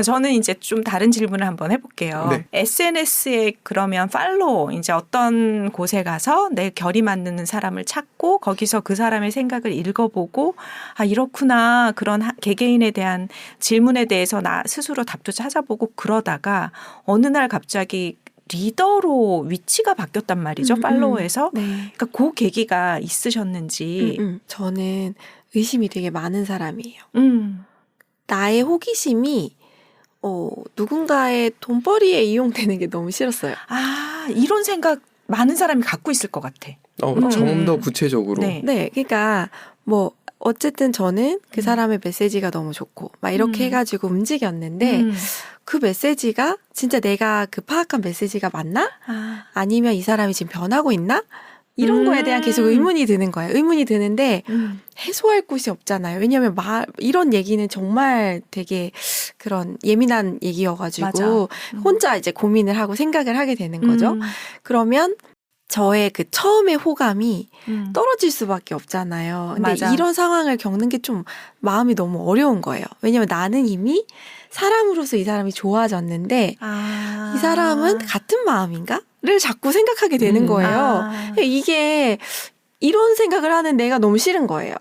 저는 이제 좀 다른 질문을 한번 해볼게요. 네. SNS에 그러면 팔로우, 이제 어떤 곳에 가서 내 결이 맞는 사람을 찾고 거기서 그 사람의 생각을 읽어보고 아, 이렇구나. 그런 개개인에 대한 질문에 대해서 나 스스로 답도 찾아보고 그러다가 어느 날 갑자기 리더로 위치가 바뀌었단 말이죠. 팔로워에서. 네. 그러니까 그 계기가 있으셨는지. 저는 의심이 되게 많은 사람이에요. 음. 나의 호기심이 누군가의 돈벌이에 이용되는 게 너무 싫었어요. 아, 이런 생각 많은 사람이 갖고 있을 것 같아. 좀 더 구체적으로. 네. 네, 그러니까 뭐 어쨌든 저는 그 사람의 메시지가 너무 좋고 막 이렇게 해가지고 움직였는데 그 메시지가 진짜 내가 그 파악한 메시지가 맞나? 아니면 이 사람이 지금 변하고 있나? 이런 거에 대한 계속 의문이 드는 거예요. 의문이 드는데 해소할 곳이 없잖아요. 왜냐하면 이런 얘기는 정말 되게 그런 예민한 얘기여가지고 맞아. 혼자 이제 고민을 하고 생각을 하게 되는 거죠. 그러면 저의 그 처음의 호감이 떨어질 수밖에 없잖아요. 근데 맞아. 이런 상황을 겪는 게 좀 마음이 너무 어려운 거예요. 왜냐면 나는 이미 사람으로서 이 사람이 좋아졌는데 이 사람은 같은 마음인가? 를 자꾸 생각하게 되는 거예요. 이게 이런 생각을 하는 내가 너무 싫은 거예요.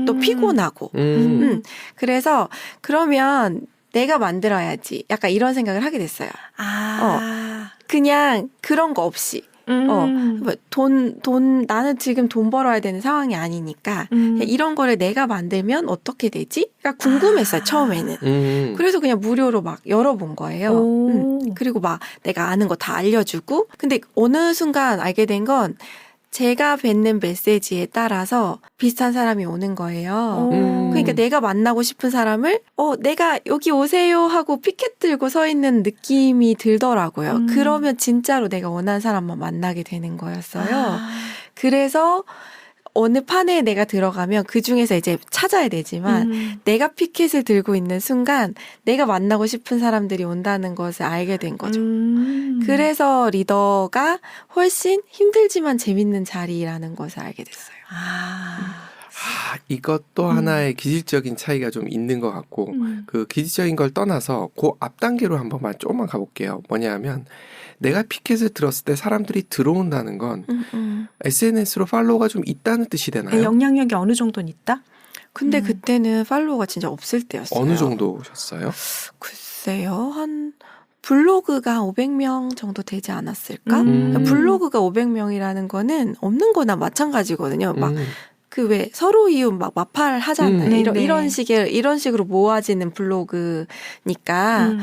또 피곤하고. 그래서 그러면 내가 만들어야지. 약간 이런 생각을 하게 됐어요. 그냥 그런 거 없이. 나는 지금 돈 벌어야 되는 상황이 아니니까 이런 거를 내가 만들면 어떻게 되지? 그러니까 궁금했어요, 처음에는. 그래서 그냥 무료로 막 열어본 거예요. 그리고 막 내가 아는 거 다 알려주고. 근데 어느 순간 알게 된 건 제가 뱉는 메시지에 따라서 비슷한 사람이 오는 거예요. 그러니까 내가 만나고 싶은 사람을 내가 여기 오세요 하고 피켓 들고 서 있는 느낌이 들더라고요. 그러면 진짜로 내가 원하는 사람만 만나게 되는 거였어요. 그래서 어느 판에 내가 들어가면 그 중에서 이제 찾아야 되지만 내가 피켓을 들고 있는 순간 내가 만나고 싶은 사람들이 온다는 것을 알게 된 거죠. 그래서 리더가 훨씬 힘들지만 재밌는 자리라는 것을 알게 됐어요. 이것도 하나의 기질적인 차이가 좀 있는 것 같고 그 기질적인 걸 떠나서 그 앞 단계로 한번만 조금만 가볼게요. 뭐냐 하면 내가 피켓을 들었을 때 사람들이 들어온다는 건 SNS로 팔로워가 좀 있다는 뜻이 되나요? 영향력이 어느 정도는 있다? 근데 그때는 팔로워가 진짜 없을 때였어요. 어느 정도 오셨어요? 글쎄요. 한 블로그가 500명 정도 되지 않았을까? 블로그가 500명이라는 거는 없는 거나 마찬가지거든요. 막 그 왜 서로 이웃 막 마팔 하잖아요. 이런 식으로 모아지는 블로그니까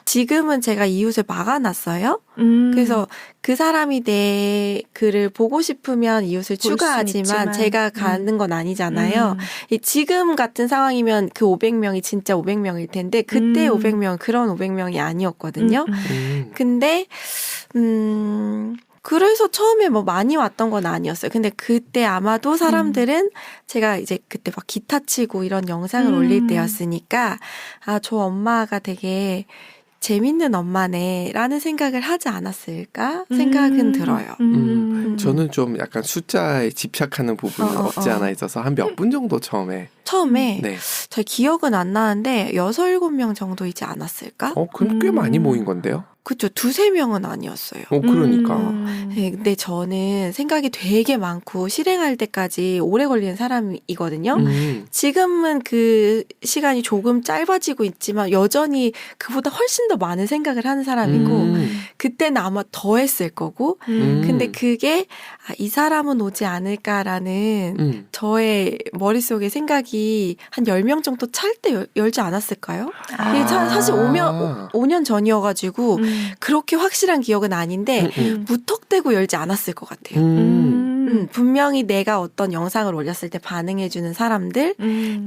지금은 제가 이웃을 막아놨어요. 그래서 그 사람이 내 글을 보고 싶으면 이웃을 추가하지만 제가 가는 건 아니잖아요. 지금 같은 상황이면 그 500명이 진짜 500명일 텐데 그때 500명은 그런 500명이 아니었거든요. 근데 그래서 처음에 뭐 많이 왔던 건 아니었어요. 근데 그때 아마도 사람들은 제가 이제 그때 막 기타 치고 이런 영상을 올릴 때였으니까 저 엄마가 되게 재밌는 엄마네라는 생각을 하지 않았을까 생각은 들어요. 저는 좀 약간 숫자에 집착하는 부분이 없지 않아 있어서 한 몇 분 정도 처음에 네. 잘 기억은 안 나는데 6, 7명 정도이지 않았을까? 그럼 꽤 많이 모인 건데요? 그쵸. 2, 3명은 아니었어요. 그러니까. 네, 근데 저는 생각이 되게 많고 실행할 때까지 오래 걸리는 사람이거든요. 지금은 그 시간이 조금 짧아지고 있지만 여전히 그보다 훨씬 더 많은 생각을 하는 사람이고 그때는 아마 더 했을 거고 근데 그게 이 사람은 오지 않을까라는 저의 머릿속에 생각이 한 10명 정도 찰 때 열지 않았을까요? 이게 사실 5년 전이어가지고 그렇게 확실한 기억은 아닌데 무턱대고 열지 않았을 것 같아요. 분명히 내가 어떤 영상을 올렸을 때 반응해주는 사람들,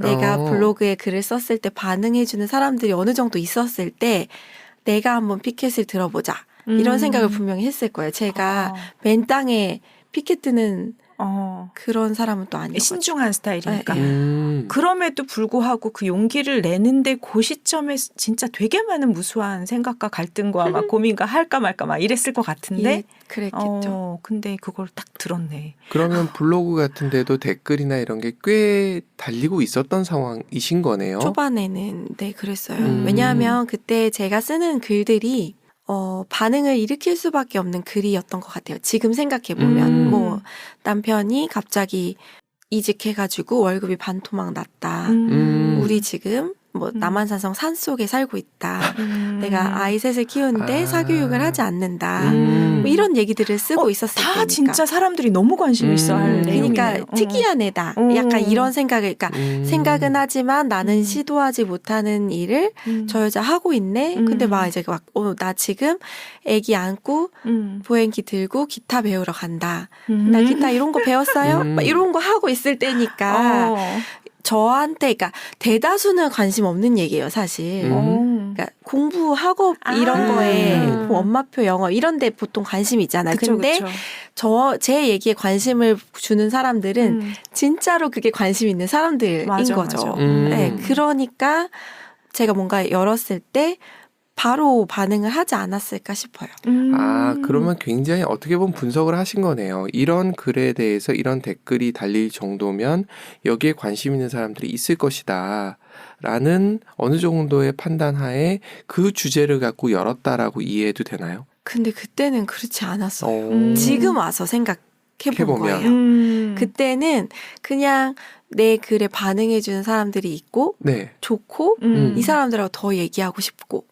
내가 블로그에 글을 썼을 때 반응해주는 사람들이 어느 정도 있었을 때 내가 한번 피켓을 들어보자. 이런 생각을 분명히 했을 거예요. 제가 맨 땅에 피켓 드는 그런 사람은 또 아니에요. 신중한 스타일이니까. 네. 그럼에도 불구하고 그 용기를 내는데 그 시점에 진짜 되게 많은 무수한 생각과 갈등과 막 고민과 할까 말까 막 이랬을 것 같은데. 예, 그랬겠죠. 근데 그걸 딱 들었네. 그러면 블로그 같은 데도 댓글이나 이런 게 꽤 달리고 있었던 상황이신 거네요. 초반에는 네 그랬어요. 왜냐하면 그때 제가 쓰는 글들이 반응을 일으킬 수밖에 없는 글이었던 것 같아요. 지금 생각해보면. 뭐, 남편이 갑자기 이직해가지고 월급이 반토막 났다. 우리 지금 뭐 남한산성 산속에 살고 있다. 내가 아이 셋을 키우는데 사교육을 하지 않는다. 뭐 이런 얘기들을 쓰고 있었을 다 때니까. 진짜 사람들이 너무 관심 있어 할 그러니까 내용이네요. 특이한 애다. 약간 이런 생각을 그러니까 생각은 하지만 나는 시도하지 못하는 일을 저 여자 하고 있네. 근데 막 이제 막 나 지금 애기 안고 보행기 들고 기타 배우러 간다. 나 기타 이런 거 배웠어요? 막 이런 거 하고 있을 때니까 저한테 그러니까 대다수는 관심 없는 얘기예요, 사실. 그러니까 공부하고 이런 거에 뭐 엄마표 영어 이런 데 보통 관심이 있잖아요. 그쵸, 근데 그쵸. 제 얘기에 관심을 주는 사람들은 진짜로 그게 관심 있는 사람들인 맞아, 거죠. 맞아. 네, 그러니까 제가 뭔가 열었을 때 바로 반응을 하지 않았을까 싶어요. 그러면 굉장히 어떻게 보면 분석을 하신 거네요. 이런 글에 대해서 이런 댓글이 달릴 정도면 여기에 관심 있는 사람들이 있을 것이다. 라는 어느 정도의 판단하에 그 주제를 갖고 열었다라고 이해해도 되나요? 근데 그때는 그렇지 않았어요. 지금 와서 생각해본 거예요. 그때는 그냥 내 글에 반응해주는 사람들이 있고 네. 좋고 이 사람들하고 더 얘기하고 싶고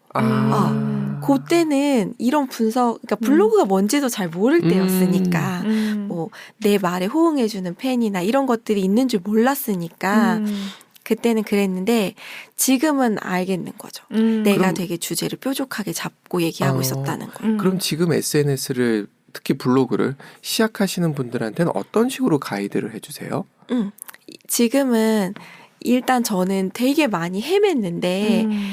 그때는 이런 분석, 그러니까 블로그가 뭔지도 잘 모를 때였으니까, 뭐, 내 말에 호응해주는 팬이나 이런 것들이 있는 줄 몰랐으니까, 그때는 그랬는데, 지금은 알겠는 거죠. 내가 되게 주제를 뾰족하게 잡고 얘기하고 있었다는 걸. 그럼 지금 SNS를, 특히 블로그를 시작하시는 분들한테는 어떤 식으로 가이드를 해주세요? 지금은, 일단 저는 되게 많이 헤맸는데도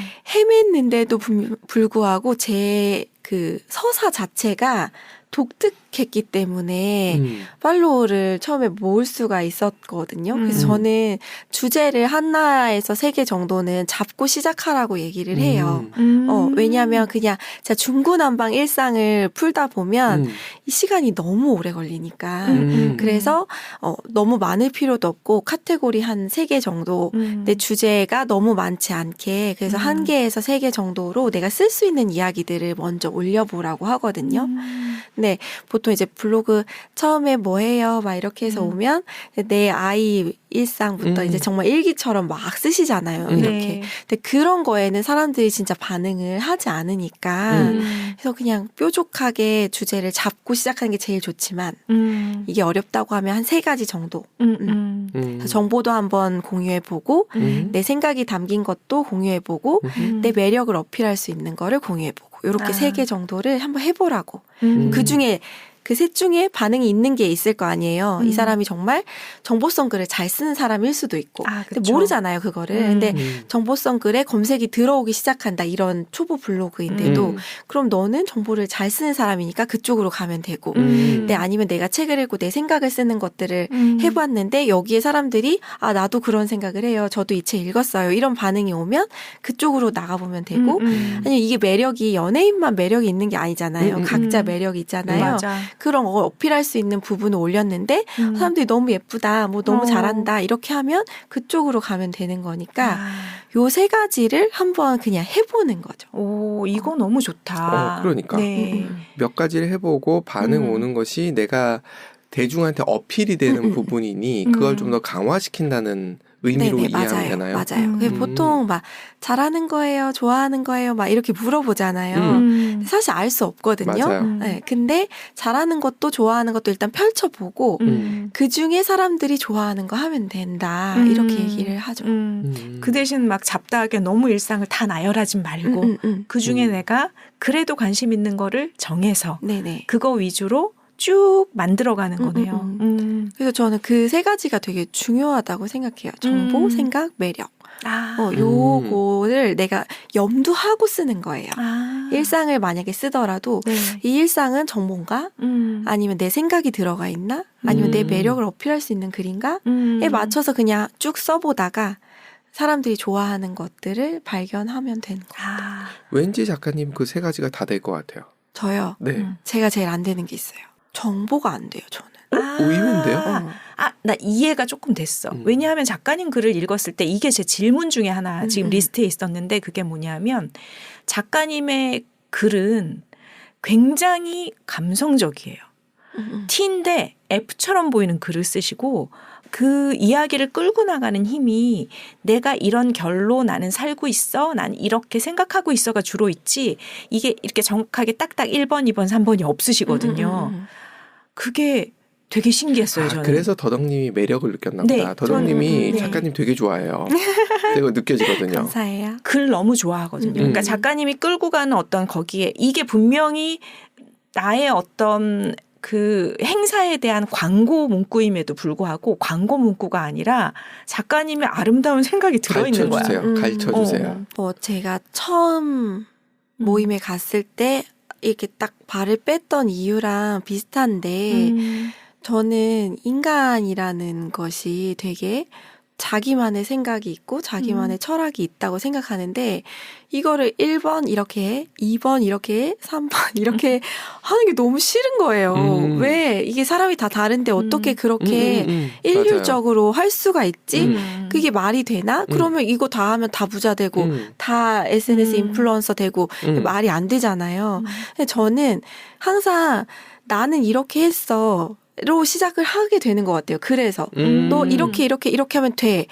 불구하고 제 그 서사 자체가 독특했기 때문에 팔로우를 처음에 모을 수가 있었거든요. 그래서 저는 주제를 하나에서 3개 정도는 잡고 시작하라고 얘기를 해요. 왜냐하면 그냥 제가 중구난방 일상을 풀다 보면 이 시간이 너무 오래 걸리니까. 그래서 너무 많을 필요도 없고 카테고리 한 3개 정도 내 주제가 너무 많지 않게 그래서 1개에서 3개 정도로 내가 쓸 수 있는 이야기들을 먼저 올려보라고 하거든요. 네, 보통 이제 블로그 처음에 뭐 해요? 막 이렇게 해서 오면 내 아이 일상부터 이제 정말 일기처럼 막 쓰시잖아요. 이렇게. 네. 근데 그런 거에는 사람들이 진짜 반응을 하지 않으니까 그래서 그냥 뾰족하게 주제를 잡고 시작하는 게 제일 좋지만 이게 어렵다고 하면 한 3가지 정도. 정보도 한번 공유해보고 내 생각이 담긴 것도 공유해보고 내 매력을 어필할 수 있는 거를 공유해보고 이렇게 3개 정도를 한번 해보라고. 그중에 그 셋 중에 반응이 있는 게 있을 거 아니에요. 이 사람이 정말 정보성 글을 잘 쓰는 사람일 수도 있고. 근데 모르잖아요, 그거를. 근데 정보성 글에 검색이 들어오기 시작한다. 이런 초보 블로그인데도 그럼 너는 정보를 잘 쓰는 사람이니까 그쪽으로 가면 되고. 근데 아니면 내가 책을 읽고 내 생각을 쓰는 것들을 해봤는데 여기에 사람들이 나도 그런 생각을 해요. 저도 이 책 읽었어요. 이런 반응이 오면 그쪽으로 나가보면 되고. 아니 이게 매력이 연예인만 매력이 있는 게 아니잖아요. 각자 매력이 있잖아요. 맞아. 그런 걸 어필할 수 있는 부분을 올렸는데 사람들이 너무 예쁘다, 뭐 너무 잘한다 이렇게 하면 그쪽으로 가면 되는 거니까 요 3가지를 한번 그냥 해보는 거죠. 오, 이거 너무 좋다. 그러니까 네. 몇 가지를 해보고 반응 오는 것이 내가 대중한테 어필이 되는 부분이니 그걸 좀 더 강화시킨다는 의미로 네네, 이해하면 되나요? 맞아요. 보통 막 잘하는 거예요, 좋아하는 거예요, 막 이렇게 물어보잖아요. 사실 알 수 없거든요. 맞아요. 네, 근데 잘하는 것도 좋아하는 것도 일단 펼쳐보고 그 중에 사람들이 좋아하는 거 하면 된다. 이렇게 얘기를 하죠. 그 대신 막 잡다하게 너무 일상을 다 나열하지 말고 그 중에 내가 그래도 관심 있는 거를 정해서 네네. 그거 위주로 쭉 만들어가는 거네요. 그래서 저는 그 세 가지가 되게 중요하다고 생각해요. 정보, 생각, 매력. 요거를 내가 염두하고 쓰는 거예요. 일상을 만약에 쓰더라도 네. 이 일상은 정보인가? 아니면 내 생각이 들어가 있나? 아니면 내 매력을 어필할 수 있는 글인가?에 맞춰서 그냥 쭉 써보다가 사람들이 좋아하는 것들을 발견하면 되는 것 같아요. 왠지 작가님 그 세 가지가 다 될 것 같아요. 저요? 네. 제가 제일 안 되는 게 있어요. 정보가 안 돼요, 저는. 의외인데요? 나 이해가 조금 됐어. 왜냐하면 작가님 글을 읽었을 때 이게 제 질문 중에 하나 지금 리스트에 있었는데 그게 뭐냐면 작가님의 글은 굉장히 감성적이에요. T인데 F처럼 보이는 글을 쓰시고 그 이야기를 끌고 나가는 힘이 내가 이런 결로 나는 살고 있어. 난 이렇게 생각하고 있어가 주로 있지. 이게 이렇게 정확하게 딱딱 1번, 2번, 3번이 없으시거든요. 그게 되게 신기했어요, 저는. 그래서 더덕님이 매력을 느꼈나 보다. 네, 더덕님이 작가님 되게 좋아해요. 그거 느껴지거든요. 감사해요. 글 너무 좋아하거든요. 그러니까 작가님이 끌고 가는 어떤 거기에 이게 분명히 나의 어떤 그 행사에 대한 광고 문구임에도 불구하고 광고 문구가 아니라 작가님의 아름다운 생각이 들어있는 거야. 가르쳐주세요. 제가 처음 모임에 갔을 때 이렇게 딱 발을 뺐던 이유랑 비슷한데 저는 인간이라는 것이 되게 자기만의 생각이 있고 자기만의 철학이 있다고 생각하는데 이거를 1번 이렇게 해, 2번 이렇게 해, 3번 이렇게 하는 게 너무 싫은 거예요. 왜 이게 사람이 다 다른데 어떻게 그렇게 일률적으로 할 수가 있지? 그게 말이 되나? 그러면 이거 다 하면 다 부자 되고 다 SNS 인플루언서 되고 말이 안 되잖아요. 근데 저는 항상 나는 이렇게 했어. 로 시작을 하게 되는 것 같아요. 그래서 너 이렇게 하면 돼.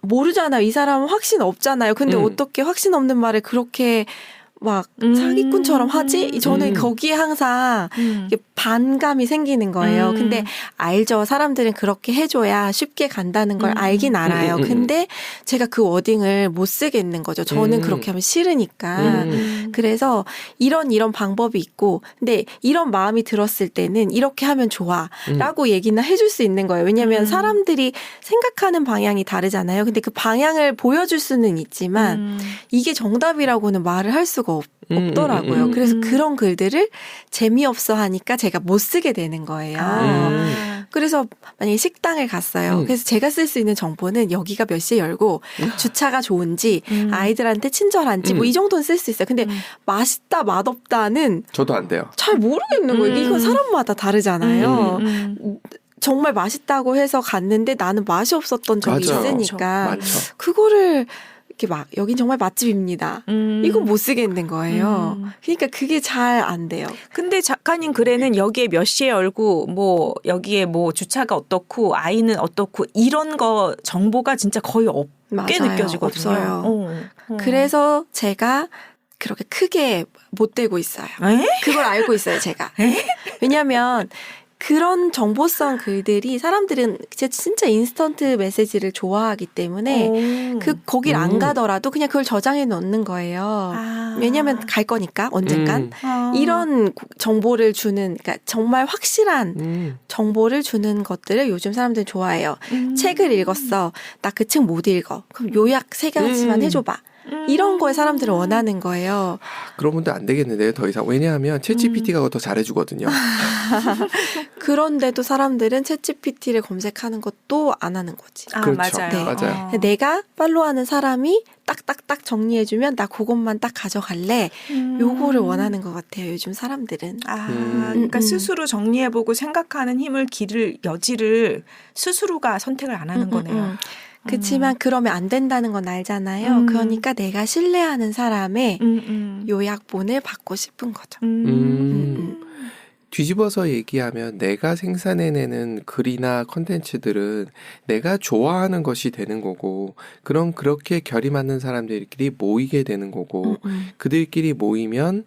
모르잖아요. 이 사람은 확신 없잖아요. 근데 어떻게 확신 없는 말을 그렇게 막 사기꾼처럼 하지? 저는 거기에 항상 반감이 생기는 거예요. 근데 알죠. 사람들은 그렇게 해줘야 쉽게 간다는 걸 알긴 알아요. 근데 제가 그 워딩을 못 쓰겠는 거죠. 저는 그렇게 하면 싫으니까. 그래서 이런 방법이 있고 근데 이런 마음이 들었을 때는 이렇게 하면 좋아 라고 얘기는 해줄 수 있는 거예요. 왜냐하면 사람들이 생각하는 방향이 다르잖아요. 근데 그 방향을 보여줄 수는 있지만 이게 정답이라고는 말을 할 수가 없더라고요. 그래서 그런 글들을 재미없어 하니까 제가 못 쓰게 되는 거예요. 그래서 만약에 식당을 갔어요. 그래서 제가 쓸 수 있는 정보는 여기가 몇 시에 열고 주차가 좋은지 아이들한테 친절한지 뭐 이 정도는 쓸 수 있어요. 근데 맛있다 맛없다는 저도 안 돼요. 잘 모르겠는 거예요. 이건 사람마다 다르잖아요. 정말 맛있다고 해서 갔는데 나는 맛이 없었던 적이 있으니까 맞죠. 그거를 이렇게 막 여긴 정말 맛집입니다. 이건 못 쓰겠는 거예요. 그러니까 그게 잘 안 돼요. 근데 작가님 글에는 여기에 몇 시에 열고 뭐 여기에 뭐 주차가 어떻고 아이는 어떻고 이런 거 정보가 진짜 거의 없게 맞아요. 느껴지거든요. 없어요. 그래서 제가 그렇게 크게 못 대고 있어요. 그걸 알고 있어요, 제가. 왜냐하면 그런 정보성 글들이 사람들은 진짜 인스턴트 메시지를 좋아하기 때문에 거길 안 가더라도 그냥 그걸 저장해 놓는 거예요. 왜냐하면 갈 거니까 언젠간. 이런 정보를 주는 그러니까 정말 확실한 정보를 주는 것들을 요즘 사람들은 좋아해요. 책을 읽었어. 나 그 책 못 읽어. 그럼 요약 3가지만 해줘봐. 이런 거에 사람들은 원하는 거예요. 그런 분들 안 되겠는데요, 더 이상. 왜냐하면 챗GPT가 더 잘해주거든요. 그런데도 사람들은 챗GPT를 검색하는 것도 안 하는 거지. 그렇죠. 맞아요. 네. 맞아요. 내가 팔로우하는 사람이 딱딱딱 정리해주면 나 그것만 딱 가져갈래. 요거를 원하는 것 같아요. 요즘 사람들은. 그러니까 스스로 정리해보고 생각하는 힘을 여지를 스스로가 선택을 안 하는 거네요. 그렇지만 그러면 안 된다는 건 알잖아요. 그러니까 내가 신뢰하는 사람의 요약본을 받고 싶은 거죠. 뒤집어서 얘기하면 내가 생산해내는 글이나 콘텐츠들은 내가 좋아하는 것이 되는 거고 그럼 그렇게 결이 맞는 사람들끼리 모이게 되는 거고 그들끼리 모이면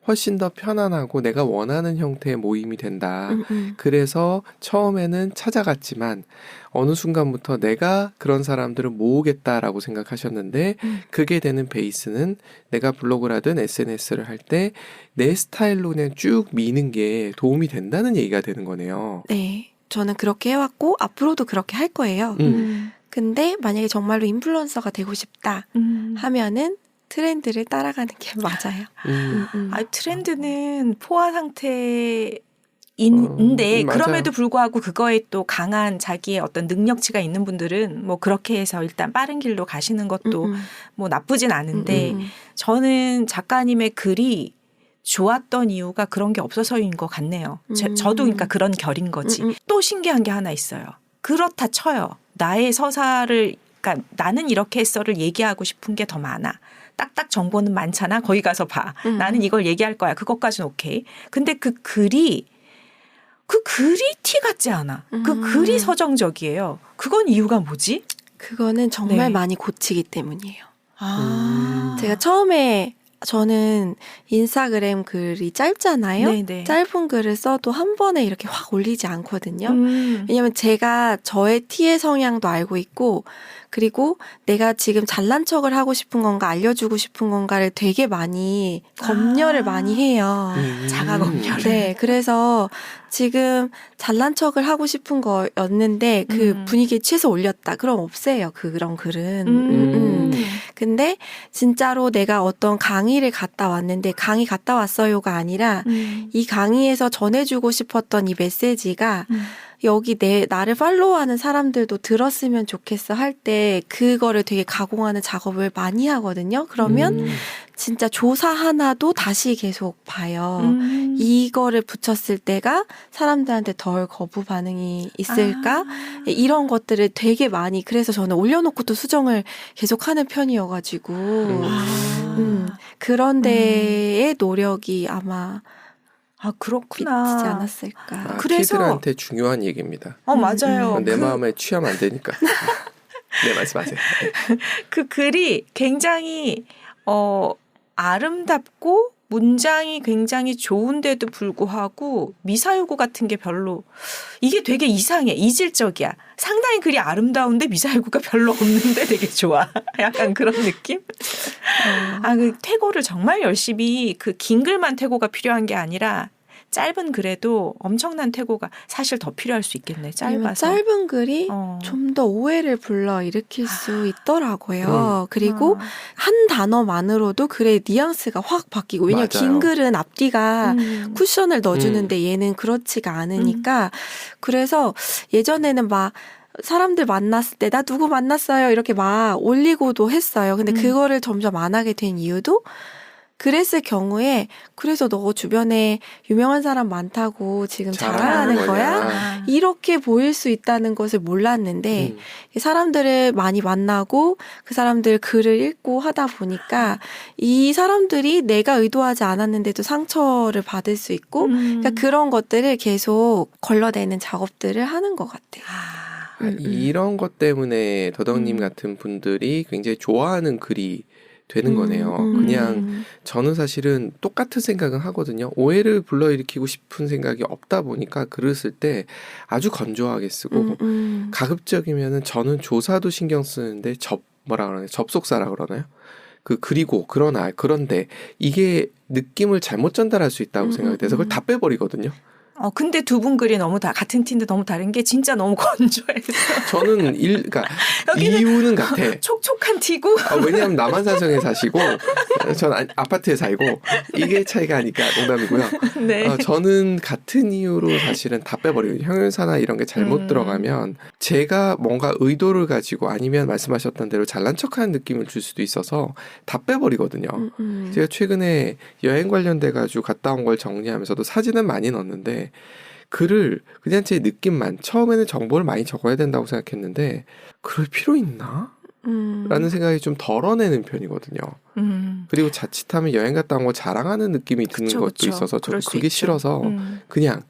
훨씬 더 편안하고 내가 원하는 형태의 모임이 된다. 그래서 처음에는 찾아갔지만 어느 순간부터 내가 그런 사람들을 모으겠다라고 생각하셨는데 그게 되는 베이스는 내가 블로그를 하든 SNS를 할 때 내 스타일로 그냥 쭉 미는 게 도움이 된다는 얘기가 되는 거네요. 네. 저는 그렇게 해왔고 앞으로도 그렇게 할 거예요. 근데 만약에 정말로 인플루언서가 되고 싶다 하면은 트렌드를 따라가는 게 맞아요. 트렌드는 포화 상태인데 그럼에도 불구하고 그거에 또 강한 자기의 어떤 능력치가 있는 분들은 뭐 그렇게 해서 일단 빠른 길로 가시는 것도 뭐 나쁘진 않은데 저는 작가님의 글이 좋았던 이유가 그런 게 없어서인 것 같네요. 저도 그러니까 그런 결인 거지. 또 신기한 게 하나 있어요. 그렇다 쳐요. 나의 서사를 그러니까 나는 이렇게 했어를 얘기하고 싶은 게 더 많아. 딱딱 정보는 많잖아. 거기 가서 봐. 나는 이걸 얘기할 거야. 그것까지는 오케이. 근데 그 글이 티 같지 않아. 그 글이 서정적이에요. 그건 이유가 뭐지? 그거는 정말 많이 고치기 때문이에요. 제가 처음에 저는 인스타그램 글이 짧잖아요. 네네. 짧은 글을 써도 한 번에 이렇게 확 올리지 않거든요. 왜냐면 제가 저의 T의 성향도 알고 있고 그리고 내가 지금 잘난 척을 하고 싶은 건가 알려주고 싶은 건가를 되게 많이 검열을 많이 해요. 자가 검열. 네. 그래서 지금 잘난 척을 하고 싶은 거였는데 그 분위기에 취해서 올렸다. 그럼 없애요. 그런 글은. 근데 진짜로 내가 어떤 강의를 갔다 왔는데 강의 갔다 왔어요가 아니라 이 강의에서 전해주고 싶었던 이 메시지가 여기 나를 팔로우하는 사람들도 들었으면 좋겠어 할 때 그거를 되게 가공하는 작업을 많이 하거든요. 그러면 진짜 조사 하나도 다시 계속 봐요. 이거를 붙였을 때가 사람들한테 덜 거부 반응이 있을까? 이런 것들을 되게 많이 그래서 저는 올려놓고 또 수정을 계속하는 편이어가지고 그런 데의 노력이 아마 그렇구나. 비치지 않았을까. 그래서 키들한테 중요한 얘기입니다. 맞아요. 내 마음에 취하면 안 되니까. 네, 말씀하세요. 그 글이 굉장히 아름답고 문장이 굉장히 좋은데도 불구하고 미사여구 같은 게 별로 이게 되게 이상해. 이질적이야. 상당히 글이 아름다운데 미사여구가 별로 없는데 되게 좋아. 약간 그런 느낌? 그 태고를 정말 열심히 그 긴 글만 태고가 필요한 게 아니라 짧은 글에도 엄청난 태고가 사실 더 필요할 수 있겠네. 짧아서. 짧은 글이 좀 더 오해를 불러일으킬 수 있더라고요. 그리고 한 단어만으로도 글의 뉘앙스가 확 바뀌고 왜냐면 맞아요. 긴 글은 앞뒤가 쿠션을 넣어주는데 얘는 그렇지가 않으니까 그래서 예전에는 막 사람들 만났을 때 나 누구 만났어요 이렇게 막 올리고도 했어요. 근데 그거를 점점 안 하게 된 이유도 그랬을 경우에 그래서 너 주변에 유명한 사람 많다고 지금 자랑하는 거야? 이렇게 보일 수 있다는 것을 몰랐는데 사람들을 많이 만나고 그 사람들 글을 읽고 하다 보니까 이 사람들이 내가 의도하지 않았는데도 상처를 받을 수 있고 그러니까 그런 것들을 계속 걸러내는 작업들을 하는 것 같아요. 이런 것 때문에 더덕님 같은 분들이 굉장히 좋아하는 글이 되는 거네요. 그냥 저는 사실은 똑같은 생각은 하거든요. 오해를 불러일으키고 싶은 생각이 없다 보니까 글을 쓸 때 아주 건조하게 쓰고 가급적이면은 저는 조사도 신경 쓰는데 뭐라 그러나요? 접속사라 그러나요? 그리고 그러나 그런데 이게 느낌을 잘못 전달할 수 있다고 생각이 돼서 그걸 다 빼버리거든요. 근데 두 분 글이 너무 같은 팀인데 너무 다른 게 진짜 너무 건조해서. 저는 그러니까 이유는 같아. 촉촉한 티고. 왜냐하면 남한산성에 사시고 전 아파트에 살고 이게 차이가 아니까 농담이고요. 네. 저는 같은 이유로 사실은 다 빼버려요. 형용사나 이런 게 잘못 들어가면 제가 뭔가 의도를 가지고 아니면 말씀하셨던 대로 잘난 척하는 느낌을 줄 수도 있어서 다 빼버리거든요. 제가 최근에 여행 관련돼 가지고 갔다 온 걸 정리하면서도 사진은 많이 넣었는데 글을 그냥 제 느낌만 처음에는 정보를 많이 적어야 된다고 생각했는데 그럴 필요 있나? 라는 생각이 좀 덜어내는 편이거든요. 그리고 자칫하면 여행 갔다 온 거 자랑하는 느낌이 드는 것도 있어서 저는 그게 싫어서 그냥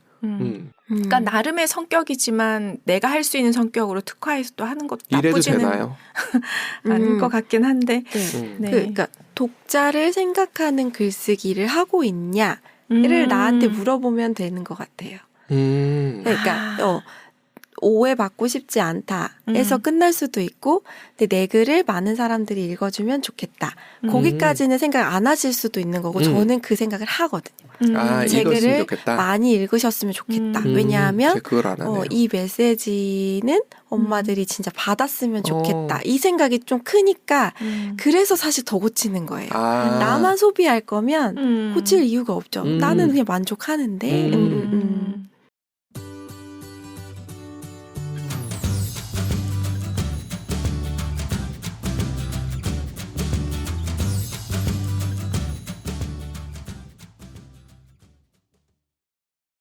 그러니까 나름의 성격이지만 내가 할 수 있는 성격으로 특화해서 또 하는 것도 이래도 나쁘지는 되나요? 않은 것 같긴 한데. 네. 네. 그러니까 독자를 생각하는 글쓰기를 하고 있냐를 나한테 물어보면 되는 것 같아요. 그러니까 오해받고 싶지 않다 해서 끝날 수도 있고 근데 내 글을 많은 사람들이 읽어주면 좋겠다. 거기까지는 생각 안 하실 수도 있는 거고 저는 그 생각을 하거든요. 제 글을 좋겠다. 많이 읽으셨으면 좋겠다. 왜냐하면 그걸 안 하네요. 이 메시지는 엄마들이 진짜 받았으면 좋겠다. 이 생각이 좀 크니까 그래서 사실 더 고치는 거예요. 나만 소비할 거면 고칠 이유가 없죠. 나는 그냥 만족하는데.